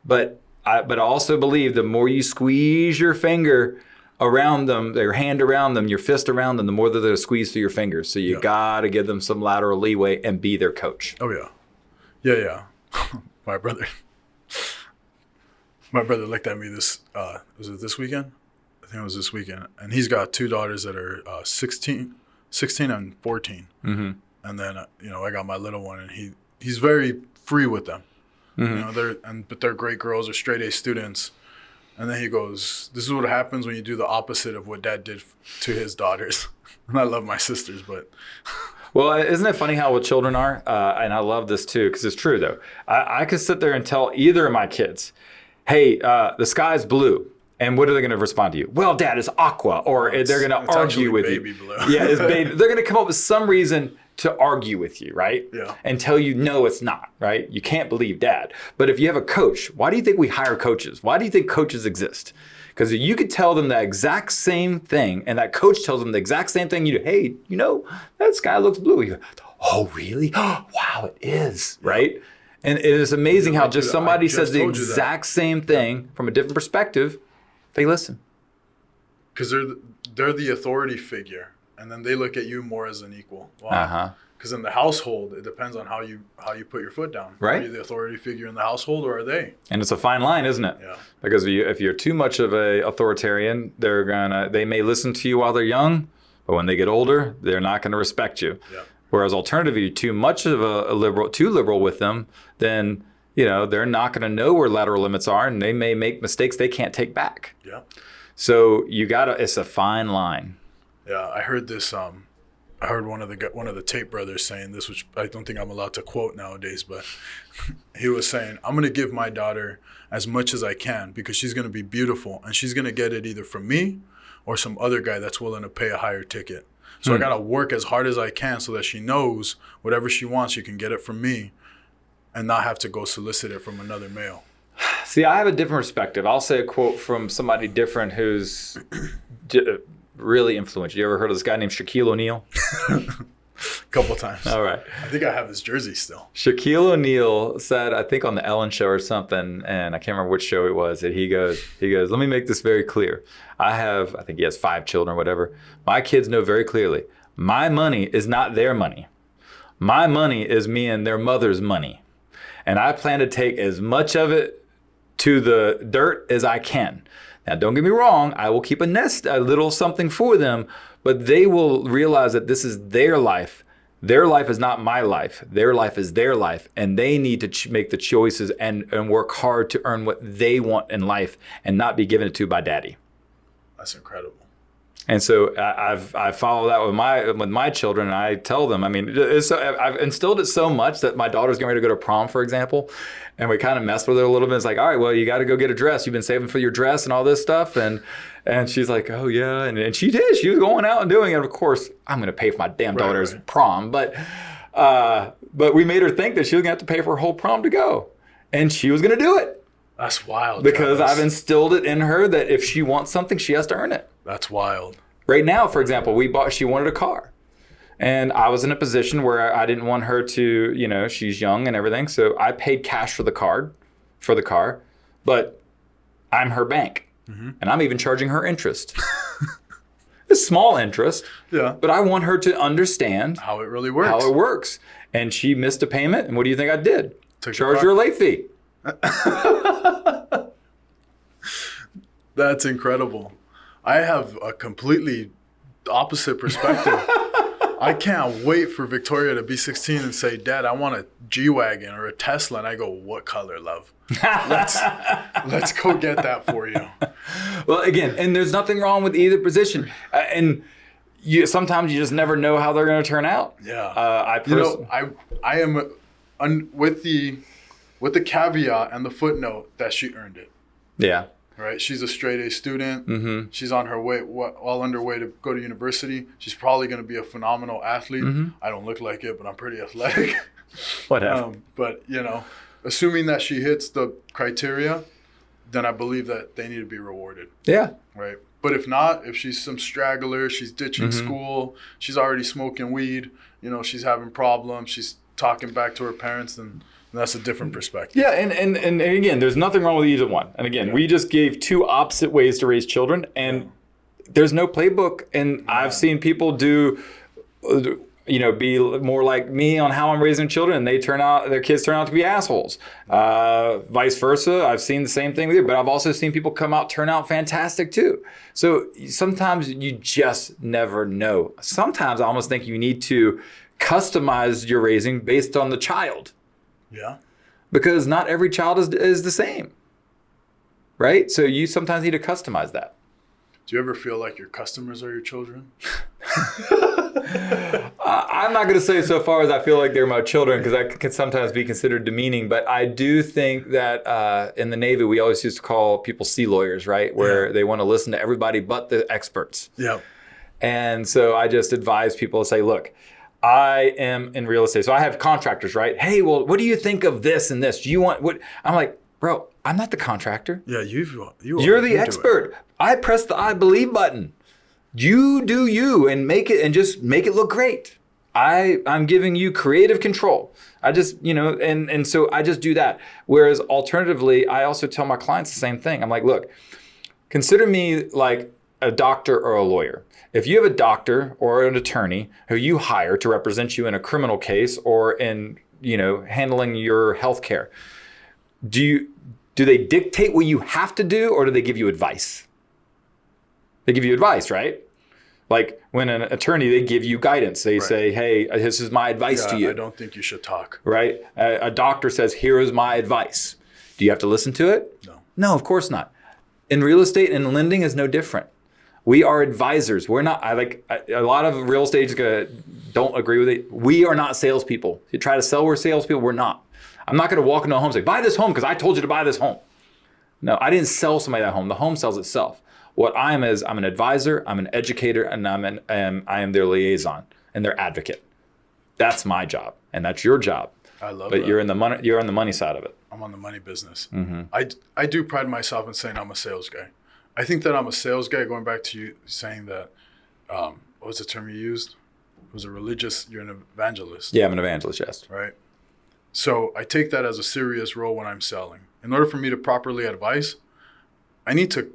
But I also believe the more you squeeze your finger around them, your hand around them, your fist around them, the more they're going to squeeze through your fingers. So you got to give them some lateral leeway and be their coach. Oh yeah, yeah. My brother looked at me was it this weekend? I think it was this weekend. And he's got 2 daughters that are 16 and 14. Mm-hmm. And then, I got my little one, and he's very free with them. Mm-hmm. But they're great girls, they're straight A students. And then he goes, this is what happens when you do the opposite of what dad did to his daughters. And I love my sisters, but... Well, isn't it funny how what children are? And I love this too, because it's true though. I could sit there and tell either of my kids, hey, the sky's blue. And what are they going to respond to you? Well, Dad, it's aqua. Or they're going to argue with baby you. Blue. Yeah, it's baby. They're going to come up with some reason to argue with you, right? Yeah. And tell you, no, it's not, right? You can't believe Dad. But if you have a coach, why do you think we hire coaches? Why do you think coaches exist? Because you could tell them the exact same thing, and that coach tells them the exact same thing. You do, hey, that sky looks blue. You go, oh, really? Wow, it is, right? And it is amazing how just somebody says the exact same thing from a different perspective, they listen. Because they're the authority figure, and then they look at you more as an equal. Wow. Uh-huh. Because in the household, it depends on how you put your foot down. Right. Are you the authority figure in the household, or are they? And it's a fine line, isn't it? Yeah. Because if you're too much of a authoritarian, they may listen to you while they're young, but when they get older, they're not going to respect you. Yeah. Whereas alternatively, you're too much of too liberal with them, then they're not going to know where lateral limits are, and they may make mistakes they can't take back. Yeah. So it's a fine line. Yeah, I heard this. I heard one of the Tate brothers saying this, which I don't think I'm allowed to quote nowadays, but he was saying, I'm going to give my daughter as much as I can because she's going to be beautiful, and she's going to get it either from me or some other guy that's willing to pay a higher ticket. So I got to work as hard as I can so that she knows whatever she wants, she can get it from me and not have to go solicit it from another male. See, I have a different perspective. I'll say a quote from somebody different who's really influential. You ever heard of this guy named Shaquille O'Neal? A couple times. All right. I think I have his jersey still. Shaquille O'Neal said, I think on the Ellen show or something, and I can't remember which show it was, that he goes, let me make this very clear. I think he has 5 children or whatever. My kids know very clearly, my money is not their money. My money is me and their mother's money. And I plan to take as much of it to the dirt as I can. Now, don't get me wrong, I will keep a little something for them, but they will realize that this is their life. Their life is not my life. Their life is their life, and they need to make the choices and work hard to earn what they want in life and not be given it to by daddy. That's incredible. And so I follow that with my children, and I tell them, I've instilled it so much that my daughter's getting ready to go to prom, for example, and we kind of messed with her a little bit. It's like, all right, well, you got to go get a dress. You've been saving for your dress and all this stuff. And she's like, oh, yeah. And she did. She was going out and doing it. Of course, I'm going to pay for my damn daughter's prom. But But we made her think that she was going to have to pay for her whole prom to go. And she was going to do it. That's wild. Because Travis. I've instilled it in her that if she wants something, she has to earn it. That's wild. Right now, for example, she wanted a car. And I was in a position where I didn't want her to, she's young and everything. So I paid cash for the car, but I'm her bank. Mm-hmm. And I'm even charging her interest. A small interest. Yeah. But I want her to understand how it really works. And she missed a payment. And what do you think I did? Charge her a late fee. That's incredible. I have a completely opposite perspective. I can't wait for Victoria to be 16 and say, Dad, I want a G-Wagon or a Tesla. And I go, what color, love? Let's go get that for you. Well, again, and there's nothing wrong with either position. And sometimes you just never know how they're going to turn out. Yeah. I am with the caveat and the footnote that she earned it. Yeah. Right. She's a straight A student. Mm-hmm. She's on her way, all underway to go to university. She's probably going to be a phenomenal athlete. Mm-hmm. I don't look like it, but I'm pretty athletic. Whatever. But assuming that she hits the criteria, then I believe that they need to be rewarded. Yeah. Right. But if not, if she's some straggler, she's ditching mm-hmm. school, she's already smoking weed, she's having problems, she's talking back to her parents, then that's a different perspective. Yeah, and again, there's nothing wrong with either one. And again, we just gave two opposite ways to raise children, and there's no playbook. And I've seen people do, be more like me on how I'm raising children, and their kids turn out to be assholes. Vice versa, I've seen the same thing with you, but I've also seen people turn out fantastic too. So sometimes you just never know. Sometimes I almost think you need to customize your raising based on the child. Yeah. Because not every child is the same. Right? So you sometimes need to customize that. Do you ever feel like your customers are your children? I'm not going to say so far as I feel like they're my children, because that can sometimes be considered demeaning. But I do think that in the Navy, we always used to call people sea lawyers, right? Where they want to listen to everybody but the experts. Yeah. And so I just advise people to say, look, I am in real estate. So I have contractors, right? Hey, well, what do you think of this and this? Do you want what? I'm like, bro, I'm not the contractor. Yeah, you're the expert. I press the I believe button. You do you and make it look great. I'm giving you creative control. I just, and so I just do that. Whereas alternatively, I also tell my clients the same thing. I'm like, look, consider me like a doctor or a lawyer. If you have a doctor or an attorney who you hire to represent you in a criminal case or in, handling your health care, do they dictate what you have to do, or do they give you advice? They give you advice, right? Like when an attorney, they give you guidance. They say, hey, this is my advice to you. I don't think you should talk. Right? A doctor says, here is my advice. Do you have to listen to it? No. No, of course not. In real estate and lending is no different. We are advisors. We're not, a lot of real estate agents don't agree with it. We are not salespeople. You try to sell, we're salespeople, we're not. I'm not going to walk into a home and say, buy this home because I told you to buy this home. No, I didn't sell somebody that home. The home sells itself. What I am is I'm an advisor, I'm an educator, and I am their liaison and their advocate. That's my job, and that's your job. I love but that. You're on the money side of it. I'm on the money business. Mm-hmm. I do pride myself in saying I'm a sales guy. I think that I'm a sales guy, going back to you saying that, what was the term you used? It was you're an evangelist. Yeah, I'm an evangelist, yes. Right? So I take that as a serious role when I'm selling. In order for me to properly advise, I need to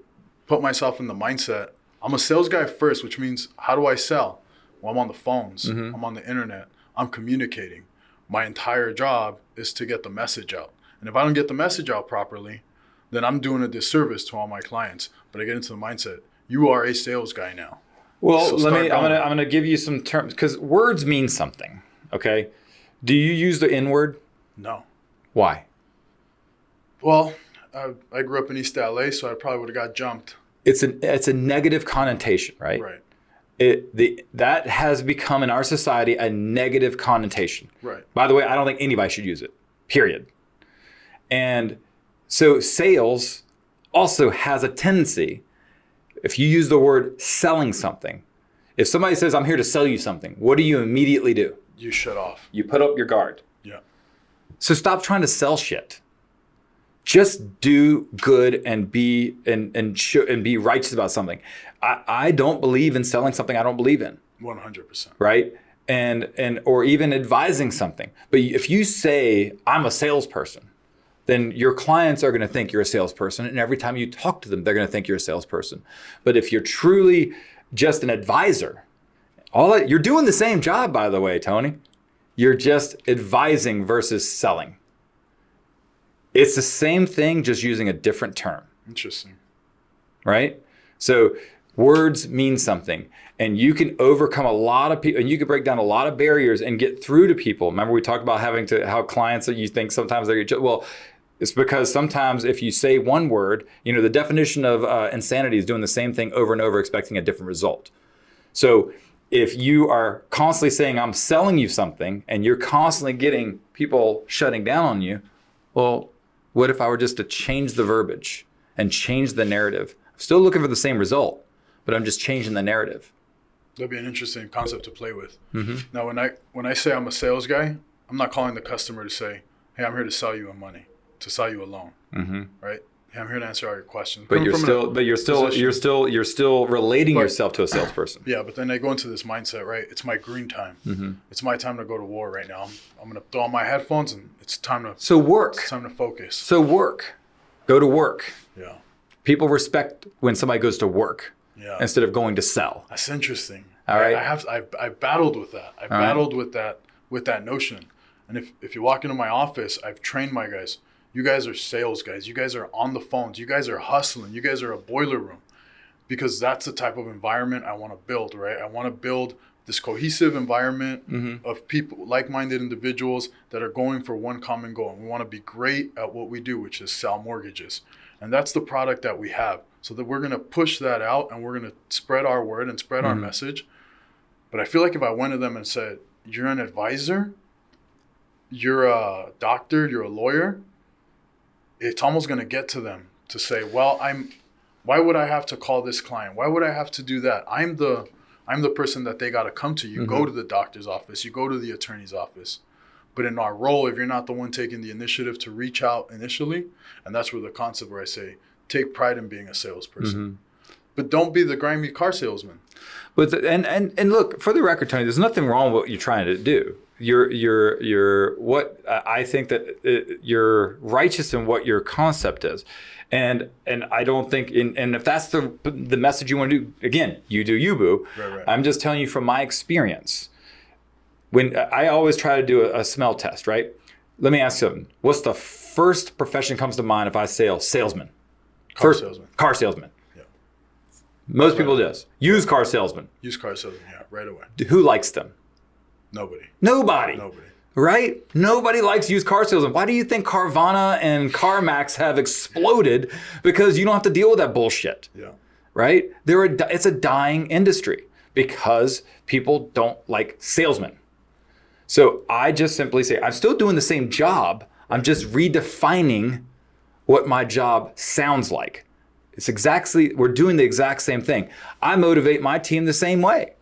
put myself in the mindset. I'm a sales guy first, which means how do I sell? Well, I'm on the phones. Mm-hmm. I'm on the internet. I'm communicating. My entire job is to get the message out. And if I don't get the message out properly, then I'm doing a disservice to all my clients. But I get into the mindset, you are a sales guy now. Well, so I'm gonna give you some terms, because words mean something. Okay. Do you use the N word? No. Why? Well, I grew up in East LA, so I probably would have got jumped. It's a negative connotation, right? Right. That has become in our society a negative connotation. Right. By the way, I don't think anybody should use it. Period. And so sales also has a tendency, if you use the word selling something, if somebody says, I'm here to sell you something, what do you immediately do? You shut off. You put up your guard. Yeah. So stop trying to sell shit. Just do good and be and be righteous about something. I don't believe in selling something I don't believe in. 100%. Right? And or even advising something. But if you say I'm a salesperson, then your clients are going to think you're a salesperson, and every time you talk to them, they're going to think you're a salesperson. But if you're truly just an advisor, you're doing the same job, by the way, Tony. You're just advising versus selling. It's the same thing, just using a different term. Interesting. Right? So words mean something, and you can overcome a lot of people, and you can break down a lot of barriers and get through to people. Remember, we talked about how clients that you think sometimes well, it's because sometimes if you say one word, the definition of insanity is doing the same thing over and over, expecting a different result. So if you are constantly saying, I'm selling you something, and you're constantly getting people shutting down on you, well, what if I were just to change the verbiage and change the narrative? I'm still looking for the same result, but I'm just changing the narrative. That'd be an interesting concept to play with. Mm-hmm. Now, when I say I'm a sales guy, I'm not calling the customer to say, hey, I'm here to sell you a money, to sell you a loan, right? Hey, I'm here to answer all your questions. But you're still relating yourself to a salesperson. Yeah, but then I go into this mindset, right? It's my green time. Mm-hmm. It's my time to go to war right now. I'm going to throw on my headphones, and it's time to work. It's time to focus. So work. Go to work. Yeah. People respect when somebody goes to work instead of going to sell. That's interesting. All right. I've battled with that. I've battled with that notion. And if you walk into my office, I've trained my guys. You guys are sales guys. You guys are on the phones. You guys are hustling. You guys are a boiler room, because that's the type of environment I want to build, right? I want to build this cohesive environment of people, like-minded individuals that are going for one common goal. And we want to be great at what we do, which is sell mortgages. And that's the product that we have. So that we're going to push that out, and we're going to spread our word and spread our message. But I feel like if I went to them and said, you're an advisor, you're a doctor, you're a lawyer, it's almost going to get to them to say, well, why would I have to call this client? Why would I have to do that? I'm the person that they got to come to. You go to the doctor's office, you go to the attorney's office. But in our role, if you're not the one taking the initiative to reach out initially, and that's where the concept where I say, take pride in being a salesperson. But don't be the grimy car salesman. But and look, for the record, Tony, there's nothing wrong with what you're trying to do. I think that you're righteous in what your concept is, and I don't think and if that's the message you want to do, again, you do you, boo. Right. I'm just telling you from my experience. When I always try to do a smell test, right? Let me ask you something. What's the first profession comes to mind if I say salesman? Salesman. Car salesman. Yeah. Most people do this. Used car salesman. Used car salesman, yeah, right away. Who likes them? Nobody. Right? Nobody likes used car salesmen. Why do you think Carvana and CarMax have exploded? Because you don't have to deal with that bullshit. Yeah. Right? It's a dying industry because people don't like salesmen. So I just simply say, I'm still doing the same job. I'm just redefining what my job sounds like. We're doing the exact same thing. I motivate my team the same way.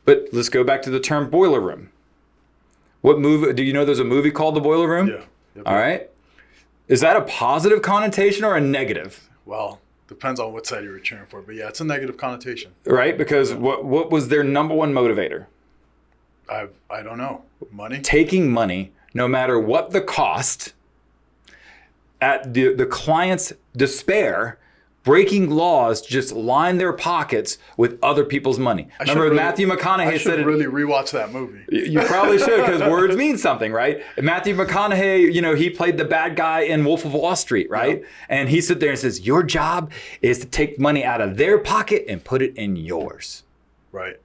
But let's go back to the term boiler room. What movie? Do you know there's a movie called The Boiler Room? Yeah. Yep. All right. Is that a positive connotation or a negative? Well, depends on what side you're cheering for. But yeah, it's a negative connotation. Right? Because what was their number one motivator? I don't know. Money? Taking money, no matter what the cost, at the client's despair, breaking laws to just line their pockets with other people's money. Remember Matthew McConaughey said it. I should really rewatch that movie. You probably should, because words mean something, right? Matthew McConaughey, he played the bad guy in Wolf of Wall Street, right? Yeah. And he sits there and says, your job is to take money out of their pocket and put it in yours. Right.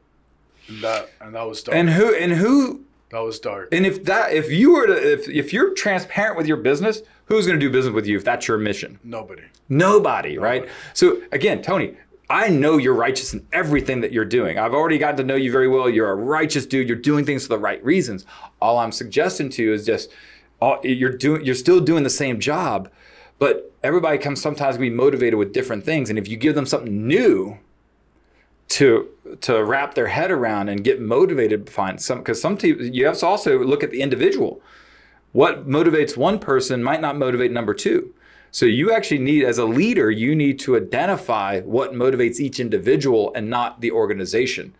And that was dark. And who that was dark. And if you're transparent with your business, who's going to do business with you if that's your mission? Nobody, right? So again, Tony, I know you're righteous in everything that you're doing. I've already gotten to know you very well. You're a righteous dude. You're doing things for the right reasons. All I'm suggesting to you is just you're still doing the same job, but everybody sometimes be motivated with different things. And if you give them something new, to wrap their head around and get motivated to find some, because some people, you have to also look at the individual. What motivates one person might not motivate number two. So you actually need, as a leader, you need to identify what motivates each individual and not the organization.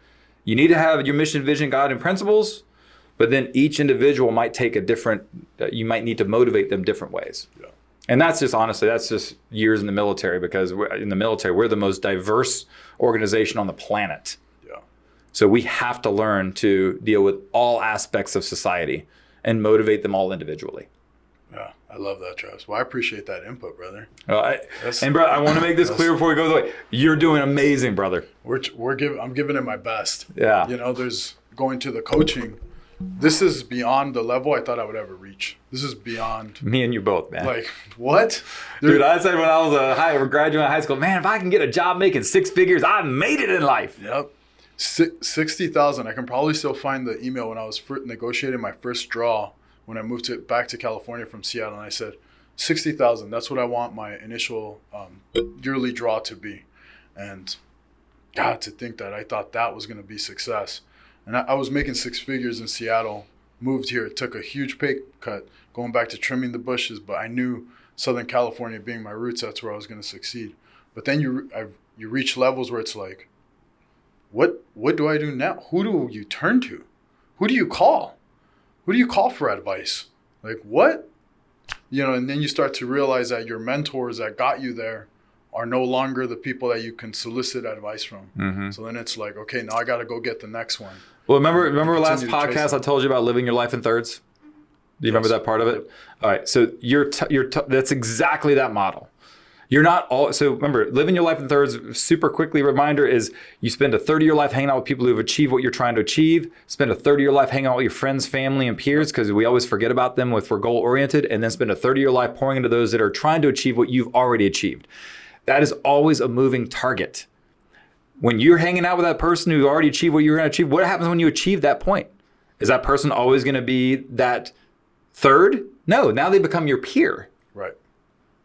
You need to have your mission, vision, guiding principles, but then each individual might take a different, you might need to motivate them different ways. Yeah. And that's just, honestly, that's just years in the military, because in the military, we're the most diverse organization on the planet. Yeah. So we have to learn to deal with all aspects of society and motivate them all individually. Yeah, I love that, Travis. Well, I appreciate that input, brother. And bro, I want to make this clear before we go the way. You're doing amazing, brother. I'm giving it my best. Yeah. You know, there's going to the coaching. This is beyond the level I thought I would ever reach. This is beyond. Me and you both, man. Like, what? Dude, I said when I was a graduate in high school, man, if I can get a job making six figures, I made it in life. Yep. 60,000. I can probably still find the email when I was negotiating my first draw when I moved back to California from Seattle, and I said 60,000. That's what I want my initial yearly draw to be. And God, to think that I thought that was going to be success. And I was making six figures in Seattle, moved here, took a huge pay cut, going back to trimming the bushes, but I knew Southern California being my roots, that's where I was going to succeed. But then you reach levels where it's like, what do I do now? Who do you turn to? Who do you call? Who do you call for advice? Like, what? You know, and then you start to realize that your mentors that got you there are no longer the people that you can solicit advice from. Mm-hmm. So then it's like, okay, now I got to go get the next one. Well, remember last podcast I told you about living your life in thirds? Do you remember that part of it? All right. So that's exactly that model. You're not all, so remember, living your life in thirds, super quickly reminder is you spend a third of your life hanging out with people who have achieved what you're trying to achieve, spend a third of your life hanging out with your friends, family, and peers, because we always forget about them if we're goal oriented, and then spend a third of your life pouring into those that are trying to achieve what you've already achieved. That is always a moving target. When you're hanging out with that person who already achieved what you're going to achieve, what happens when you achieve that point? Is that person always going to be that third? No, now they become your peer. Right.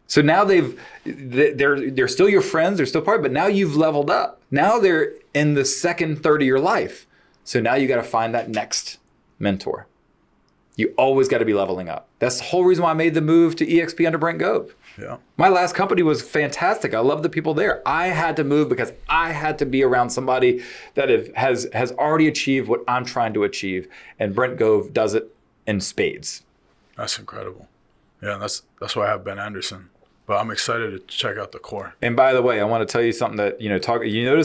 So now they're still your friends, they're still part, but now you've leveled up. Now they're in the second third of your life. So now you got to find that next mentor. You always got to be leveling up. That's the whole reason why I made the move to EXP under Brent Gove. Yeah. My last company was fantastic. I love the people there. I had to move because I had to be around somebody that has already achieved what I'm trying to achieve. And Brent Gove does it in spades. That's incredible. Yeah, that's why I have Ben Anderson. But I'm excited to check out the core. And by the way, I want to tell you something that, you notice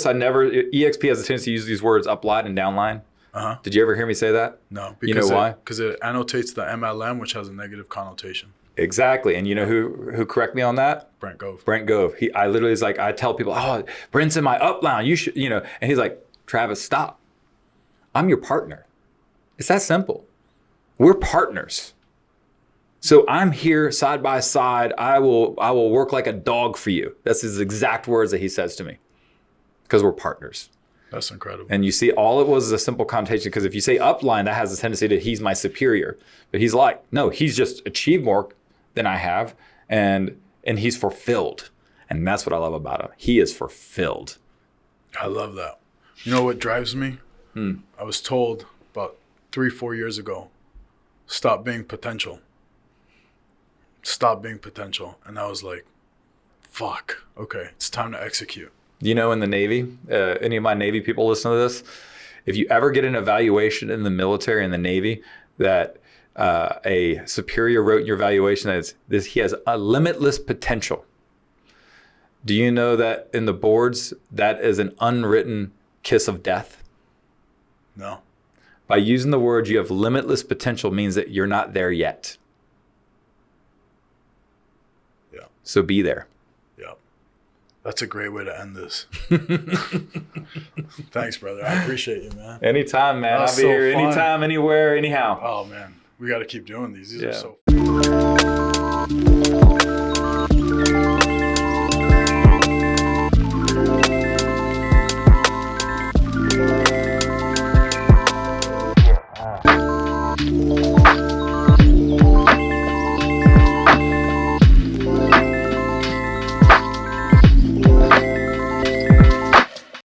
EXP has a tendency to use these words upline and downline. Uh-huh. Did you ever hear me say that? No. You know why? Because it annotates the MLM, which has a negative connotation. Exactly. And you know who correct me on that? Brent Gove. Brent Gove. I literally is like, I tell people, oh, Brent's in my upline. You should, and he's like, Travis, stop. I'm your partner. It's that simple. We're partners. So I'm here side by side. I will work like a dog for you. That's his exact words that he says to me. Because we're partners. That's incredible. And you see, all it was is a simple connotation. Because if you say upline, that has a tendency that he's my superior. But he's like, no, he's just achieved more than I have. And he's fulfilled. And that's what I love about him. He is fulfilled. I love that. You know what drives me? I was told about 3-4 years ago, stop being potential. Stop being potential. And I was like, fuck, okay, it's time to execute. In the Navy, any of my Navy people listen to this, if you ever get an evaluation in the military and the Navy that a superior wrote in your evaluation that he has a limitless potential. Do you know that in the boards, that is an unwritten kiss of death? No. By using the word you have limitless potential means that you're not there yet. Yeah. So be there. Yeah. That's a great way to end this. Thanks, brother. I appreciate you, man. Anytime, man. I'll be here fun. anytime, anywhere, anyhow. Oh, man. We got to keep doing these. These are so